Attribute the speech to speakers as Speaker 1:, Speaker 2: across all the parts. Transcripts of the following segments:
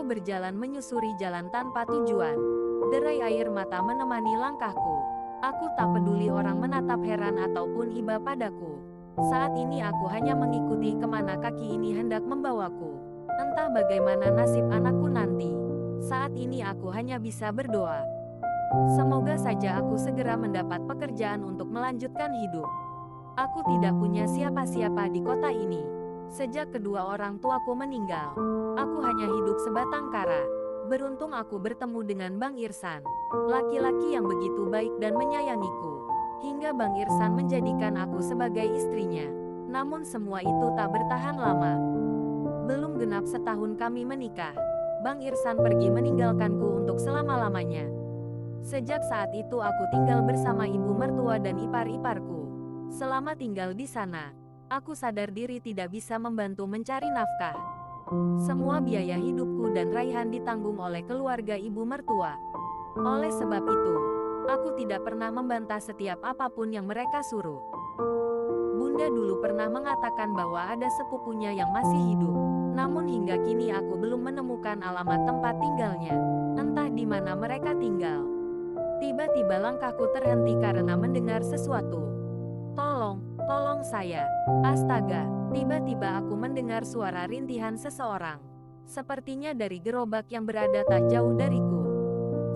Speaker 1: berjalan menyusuri jalan tanpa tujuan. Derai air mata menemani langkahku. Aku tak peduli orang menatap heran ataupun iba padaku. Saat ini aku hanya mengikuti kemana kaki ini hendak membawaku. Entah bagaimana nasib anakku nanti. Saat ini aku hanya bisa berdoa. Semoga saja aku segera mendapat pekerjaan untuk melanjutkan hidup. Aku tidak punya siapa-siapa di kota ini. Sejak kedua orang tuaku meninggal, aku hanya hidup sebatang kara. Beruntung aku bertemu dengan Bang Irsan, laki-laki yang begitu baik dan menyayangiku. Hingga Bang Irsan menjadikan aku sebagai istrinya. Namun semua itu tak bertahan lama. Belum genap setahun kami menikah, Bang Irsan pergi meninggalkanku untuk selama-lamanya. Sejak saat itu aku tinggal bersama ibu mertua dan ipar-iparku. Selama tinggal di sana, aku sadar diri tidak bisa membantu mencari nafkah. Semua biaya hidupku dan Raihan ditanggung oleh keluarga ibu mertua. Oleh sebab itu, aku tidak pernah membantah setiap apapun yang mereka suruh. Bunda dulu pernah mengatakan bahwa ada sepupunya yang masih hidup. Namun hingga kini aku belum menemukan alamat tempat tinggalnya. Entah di mana mereka tinggal. Tiba-tiba langkahku terhenti karena mendengar sesuatu. Tolong saya. Astaga, tiba-tiba aku mendengar suara rintihan seseorang. Sepertinya dari gerobak yang berada tak jauh dariku.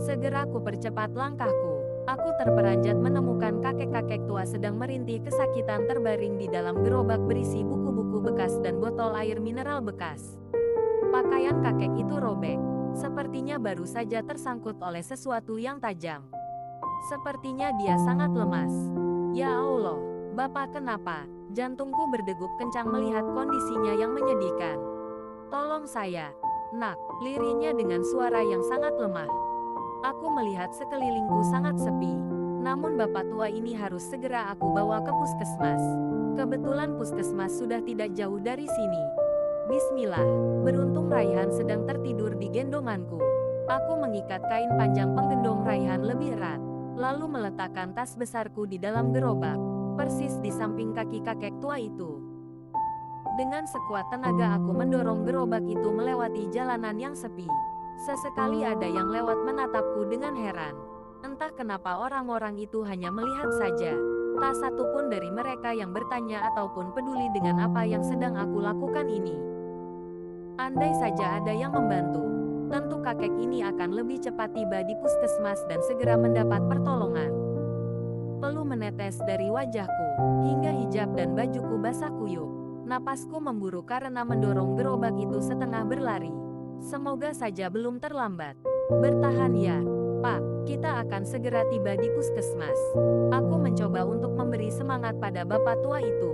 Speaker 1: Segera aku percepat langkahku. Aku terperanjat menemukan kakek-kakek tua sedang merintih kesakitan terbaring di dalam gerobak berisi buku-buku bekas dan botol air mineral bekas. Pakaian kakek itu robek. Sepertinya baru saja tersangkut oleh sesuatu yang tajam. Sepertinya dia sangat lemas. Ya Allah, Bapak kenapa? Jantungku berdegup kencang melihat kondisinya yang menyedihkan. Tolong saya, Nak, lirihnya dengan suara yang sangat lemah. Aku melihat sekelilingku sangat sepi. Namun bapak tua ini harus segera aku bawa ke puskesmas. Kebetulan puskesmas sudah tidak jauh dari sini. Bismillah, beruntung Raihan sedang tertidur di gendonganku. Aku mengikat kain panjang penggendong Raihan lebih erat, lalu meletakkan tas besarku di dalam gerobak, persis di samping kaki kakek tua itu. Dengan sekuat tenaga aku mendorong gerobak itu melewati jalanan yang sepi. Sesekali ada yang lewat menatapku dengan heran. Entah kenapa orang-orang itu hanya melihat saja. Tak satu pun dari mereka yang bertanya ataupun peduli dengan apa yang sedang aku lakukan ini. Andai saja ada yang membantu, tentu kakek ini akan lebih cepat tiba di puskesmas dan segera mendapat pertolongan. Peluh menetes dari wajahku, hingga hijab dan bajuku basah kuyup. Napasku memburu karena mendorong gerobak itu setengah berlari. Semoga saja belum terlambat. Bertahan ya, Pak, kita akan segera tiba di puskesmas. Aku mencoba untuk memberi semangat pada bapak tua itu.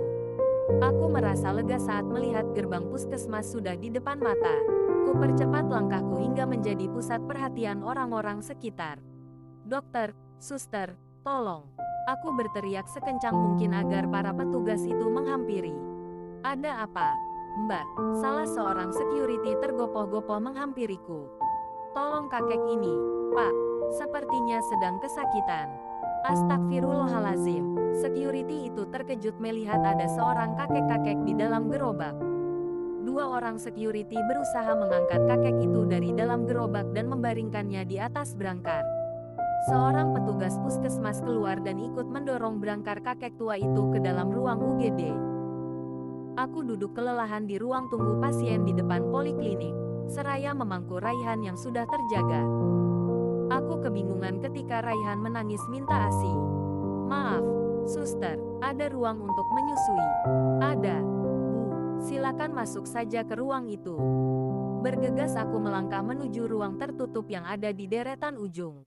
Speaker 1: Aku merasa lega saat melihat gerbang puskesmas sudah di depan mata. Ku percepat langkahku hingga menjadi pusat perhatian orang-orang sekitar. Dokter, suster, tolong. Aku berteriak sekencang mungkin agar para petugas itu menghampiri. Ada apa? Mbak, salah seorang security tergopoh-gopoh menghampiriku. Tolong kakek ini, Pak, sepertinya sedang kesakitan. Astagfirullahalazim, security itu terkejut melihat ada seorang kakek-kakek di dalam gerobak. Dua orang security berusaha mengangkat kakek itu dari dalam gerobak dan membaringkannya di atas brangkar. Seorang petugas puskesmas keluar dan ikut mendorong brangkar kakek tua itu ke dalam ruang UGD. Aku duduk kelelahan di ruang tunggu pasien di depan poliklinik, seraya memangku Raihan yang sudah terjaga. Aku kebingungan ketika Raihan menangis minta ASI. Maaf, suster, ada ruang untuk menyusui? Ada. Bu, silakan masuk saja ke ruang itu. Bergegas aku melangkah menuju ruang tertutup yang ada di deretan ujung.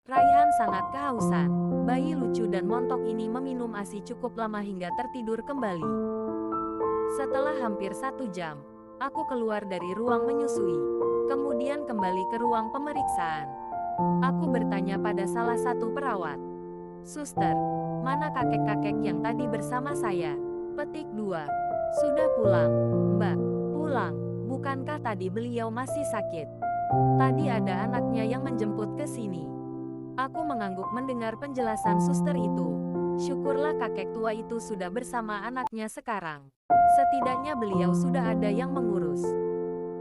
Speaker 1: Raihan sangat kehausan. Bayi lucu dan montok ini meminum ASI cukup lama hingga tertidur kembali. Setelah hampir 1 jam, aku keluar dari ruang menyusui, kemudian kembali ke ruang pemeriksaan. Aku bertanya pada salah satu perawat. Suster, mana kakek-kakek yang tadi bersama saya? Petik 2. Sudah pulang, Mbak. Pulang, bukankah tadi beliau masih sakit? Tadi ada anaknya yang menjemput ke sini. Aku mengangguk mendengar penjelasan suster itu. Syukurlah kakek tua itu sudah bersama anaknya sekarang. Setidaknya beliau sudah ada yang mengurus.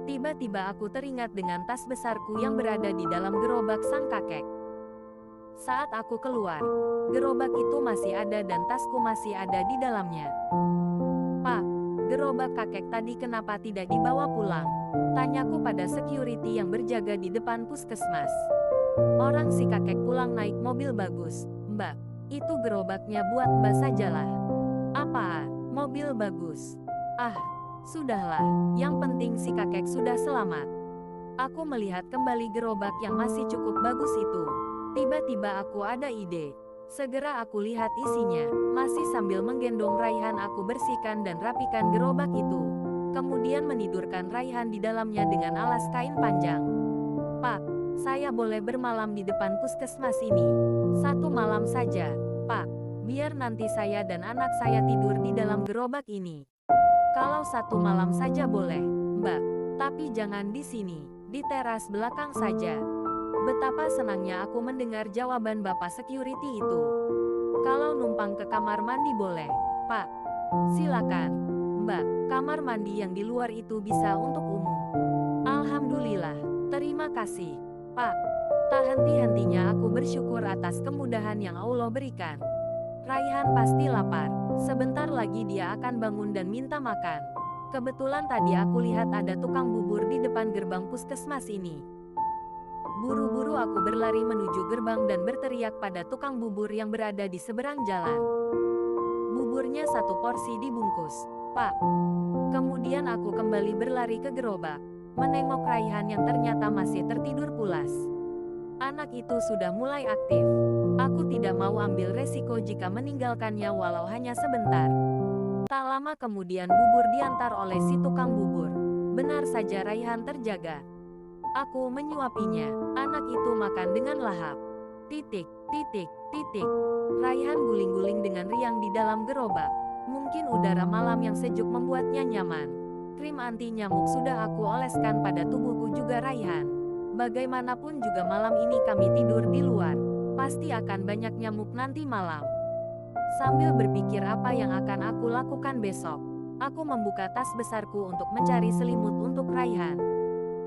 Speaker 1: Tiba-tiba aku teringat dengan tas besarku yang berada di dalam gerobak sang kakek. Saat aku keluar, gerobak itu masih ada dan tasku masih ada di dalamnya. "Pak, gerobak kakek tadi kenapa tidak dibawa pulang?" tanyaku pada security yang berjaga di depan puskesmas. "Orang si kakek pulang naik mobil bagus, Mbak. Itu gerobaknya buat Mbak sajalah." "Apaan? Mobil bagus?" "Ah, sudahlah. Yang penting si kakek sudah selamat." Aku melihat kembali gerobak yang masih cukup bagus itu. Tiba-tiba aku ada ide. Segera aku lihat isinya. Masih sambil menggendong Raihan aku bersihkan dan rapikan gerobak itu. Kemudian menidurkan Raihan di dalamnya dengan alas kain panjang. "Pak, saya boleh bermalam di depan puskesmas ini? 1 malam saja, Pak. Biar nanti saya dan anak saya tidur di dalam gerobak ini." "Kalau 1 malam saja boleh, Mbak. Tapi jangan di sini, di teras belakang saja." Betapa senangnya aku mendengar jawaban Bapak security itu. "Kalau numpang ke kamar mandi boleh, Pak." "Silakan, Mbak. Kamar mandi yang di luar itu bisa untuk umum." "Alhamdulillah. Terima kasih, Pak." Tak henti-hentinya aku bersyukur atas kemudahan yang Allah berikan. Raihan pasti lapar. Sebentar lagi dia akan bangun dan minta makan. Kebetulan tadi aku lihat ada tukang bubur di depan gerbang puskesmas ini. Buru-buru aku berlari menuju gerbang dan berteriak pada tukang bubur yang berada di seberang jalan. "Buburnya 1 porsi dibungkus, Pak." Kemudian aku kembali berlari ke gerobak, menengok Raihan yang ternyata masih tertidur pulas. Anak itu sudah mulai aktif. Aku tidak mau ambil resiko jika meninggalkannya walau hanya sebentar. Tak lama kemudian bubur diantar oleh si tukang bubur. Benar saja Raihan terjaga. Aku menyuapinya. Anak itu makan dengan lahap. Titik, titik, titik. Raihan guling-guling dengan riang di dalam gerobak. Mungkin udara malam yang sejuk membuatnya nyaman. Krim anti nyamuk sudah aku oleskan pada tubuhku juga Raihan. Bagaimanapun juga malam ini kami tidur di luar. Pasti akan banyak nyamuk nanti malam. Sambil berpikir apa yang akan aku lakukan besok, aku membuka tas besarku untuk mencari selimut untuk Raihan.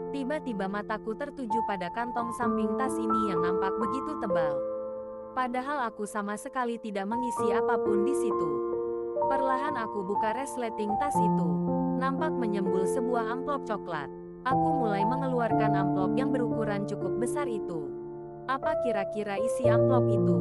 Speaker 1: Tiba-tiba mataku tertuju pada kantong samping tas ini yang nampak begitu tebal. Padahal aku sama sekali tidak mengisi apapun di situ. Perlahan aku buka resleting tas itu. Nampak menyembul sebuah amplop coklat. Aku mulai mengeluarkan amplop yang berukuran cukup besar itu. Apa kira-kira isi amplop itu?